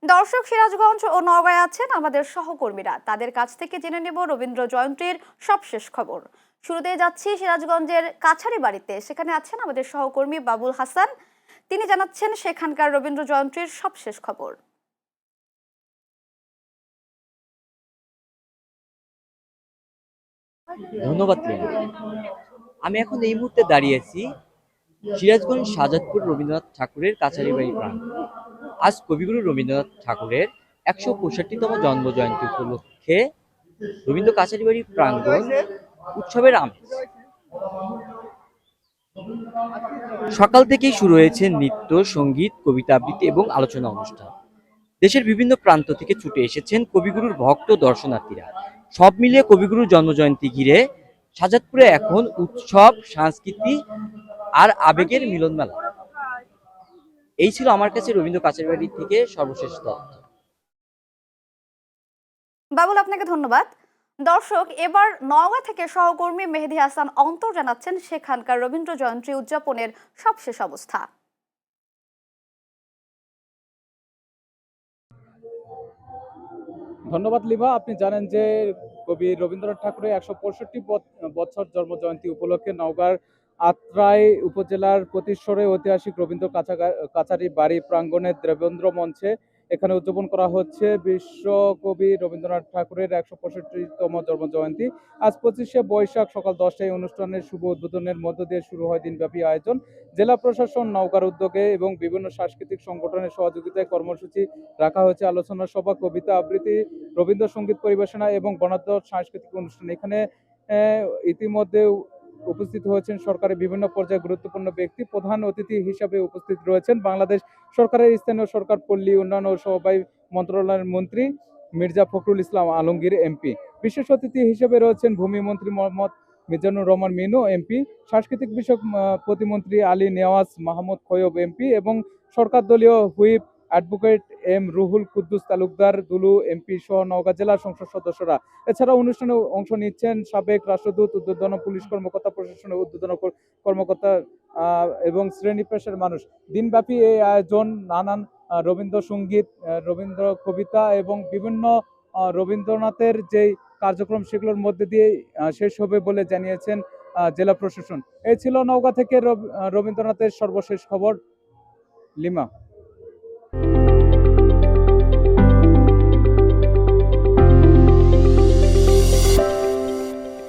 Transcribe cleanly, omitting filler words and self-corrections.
দর্শক, সিরাজগঞ্জ ও নওগাঁয় আছেন আমাদের সহকর্মীরা, তাদের কাছ থেকে জেনে নেব রবীন্দ্র জয়ন্তীর সবশেষ খবর। শুরুতে যাচ্ছি সিরাজগঞ্জের কাছারি বাড়িতে, সেখানে আছেন আমাদের সহকর্মী বাবুল হাসান। তিনি জানাচ্ছেন সেখানকার রবীন্দ্র জয়ন্তীর সবশেষ খবর। ধন্যবাদ লিমা। আমি এখন এই মুহূর্তে দাঁড়িয়েছি সিরাজগঞ্জ শাহজাদপুর রবীন্দ্রনাথ ঠাকুরের কাছারি বাড়ি প্রাঙ্গণ। আজ কবিগুরু রবীন্দ্রনাথ ঠাকুরের ১৬৫তম জন্ম জয়ন্তী উপলক্ষে রবীন্দ্র কাছারি বাড়ি প্রাঙ্গণ উৎসবের আমেজ। সকাল থেকেই শুরু হয়েছে নৃত্য, সঙ্গীত, কবিতা আবৃত্তি এবং আলোচনা অনুষ্ঠান। দেশের বিভিন্ন প্রান্ত থেকে ছুটে এসেছেন কবিগুরুর ভক্ত দর্শনার্থীরা। সব মিলিয়ে কবিগুরুর জন্মজয়ন্তী ঘিরে শাহজাদপুরে এখন উৎসব, সংস্কৃতি আর আবেগের মিলন মেলা। এই ছিল আমার কাছে রবীন্দ্র কাছারি বাড়ি থেকে সর্বশেষ তথ্য। বাবুল, আপনাকে ধন্যবাদ। দর্শক, এবার নওগাঁ থেকে সহকর্মী মেহেদী হাসান অন্তর জানাচ্ছেন সেখানকার রবীন্দ্র জয়ন্তী উদযাপনের সবশেষ অবস্থা। ধন্যবাদ লিভা। আপনি জানেন যে কবি রবীন্দ্রনাথ ঠাকুরের ১৬৫ বছর জন্মজয়ন্তী উপলক্ষে নওগাঁর আত্রাই উপজেলার প্রতিশ্বরে ঐতিহাসিক রবীন্দ্র কাছারি বাড়ি প্রাঙ্গণে দেবেন্দ্র মঞ্চে এখানে উদযাপন করা হচ্ছে বিশ্বকবি রবীন্দ্রনাথ ঠাকুরের ১৬৫তম জন্মজয়ন্তী। আজ ২৫শে বৈশাখ সকাল ১০টায় অনুষ্ঠানের শুভ উদ্বোধনের মধ্য দিয়ে শুরু হয় দিনব্যাপী আয়োজন। জেলা প্রশাসন, নওগাঁর উদ্যোগে এবং বিভিন্ন সাংস্কৃতিক সংগঠনের সহযোগিতায় কর্মসূচি রাখা হয়েছে, আলোচনা সভা, কবিতা আবৃত্তি, রবীন্দ্রসঙ্গীত পরিবেশনা এবং বর্ণাঢ্য সাংস্কৃতিক অনুষ্ঠান। এখানে ইতিমধ্যে উপস্থিত হয়েছেন সরকারের বিভিন্ন পর্যায়ে গুরুত্বপূর্ণ ব্যক্তি। প্রধান অতিথি হিসাবে উপস্থিত রয়েছেন বাংলাদেশ সরকারের স্থানীয় সরকার, পল্লী উন্নয়ন ও সমবায় মন্ত্রণালয়ের মন্ত্রী মির্জা ফখরুল ইসলাম আলমগীর এমপি। বিশেষ অতিথি হিসেবে রয়েছেন ভূমিমন্ত্রী মোহাম্মদ মিজানুর রহমান মিনু এমপি, সাংস্কৃতিক বিষয়ক প্রতিমন্ত্রী আলী নেওয়াজ মাহমুদ খৈয়ব এমপি এবং সরকার দলীয় whip advocate M Ruhul Quddus Talukdar Dulu MP সহ নওগাঁ জেলা সংসদ সদস্যরা। এছাড়াও অনুষ্ঠানে অংশ নিচ্ছেন সাবেক রাষ্ট্রদূত, ঊর্ধ্বতন পুলিশ কর্মকর্তা, প্রশাসনের ঊর্ধ্বতন কর্মকর্তা এবং শ্রেণী পেশার মানুষ। দিনব্যাপী এই আয়োজন নানান রবীন্দ্রসঙ্গীত, রবীন্দ্র কবিতা এবং বিভিন্ন রবীন্দ্রনাথের যেই কার্যক্রম সেগুলোর মধ্যে দিয়ে শেষ হবে বলে জানিয়েছেন জেলা প্রশাসন। এই ছিল নওগাঁ থেকে রবীন্দ্রনাথের সর্বশেষ খবর। লিমা।